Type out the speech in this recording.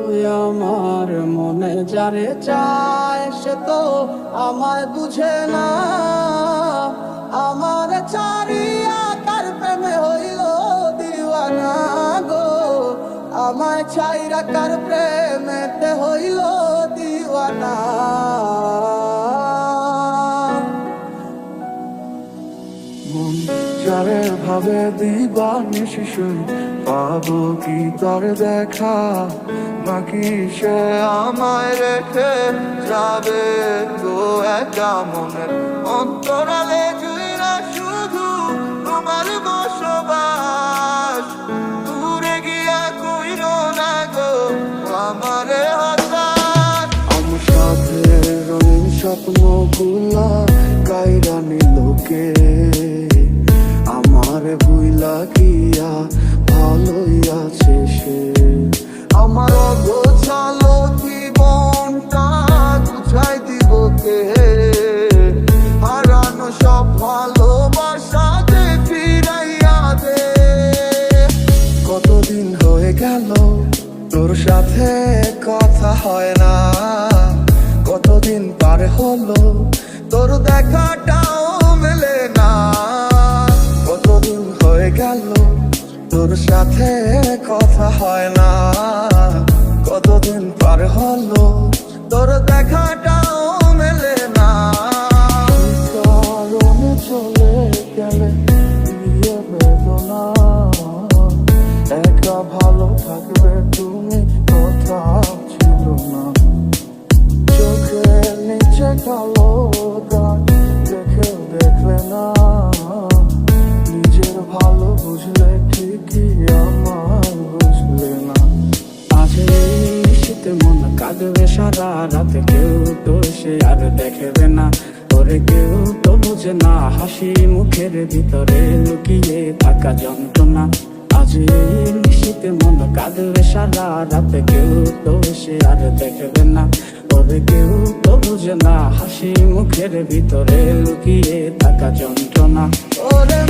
আমার মনে যারে চায় সে তো আমায় বুঝে না। আমার চারিয়া কার প্রেমে হইল দিওয়ানা গো, আমায় ছাইরা কার প্রেমেতে হইল দিওয়ানা। মন যারে ভাবে দিবানিশি পাবো কি তার দেখা, নাকি সে আমায় রেখে যাবে গো একা মনের অন্তরালে জুইরা শুধু তোমার বসবাস। দূরে গিয়া কইরো না গো আমারে হতাশ। আমার সাথে রঙিন স্বপ্নগুলা কাইরা নিলোকে, আমার ভুইলা গিয়া ভালোই আছে সে। আমার গোছালো জীবনটা গুছাই দিব কে, হারানো সব ভালোবাসা যে ফিরাইয়া দে। কতদিন হয়ে গেল তোর সাথে কথা হয় না, কতদিন পার হলো তোর দেখাটাও মেলে না। কতদিন হয়ে গেল তোর সাথে কথা হয় না, কতদিন পার হলো তোর দেখাটাও মেলে না। কারণে চলে গেলে দিয়ে বেদনা, একা ভালো থাকবে তুমি কথা ছিল না। চোখের নিচে কালো দাগ দেখেও দেখলে না, নিজের ভালো বুঝলে ঠিকই আমায় বুঝলে না। আজ এই শীতে মন কাঁদবে সারা রাত, কেউ তো সে আর দেখবে না। তোরে কেউ তো বুঝে না, হাসি মুখের ভিতরে লুকিয়ে থাকা যন্ত্রণা। আজ এই শীতে মন কাঁদবে সারা রাত, কেউ তো সে আর দেখবে না। তোরে কেউ তো বুঝে না, হাসি মুখের ভিতরে লুকিয়ে থাকা যন্ত্রণা। ওরে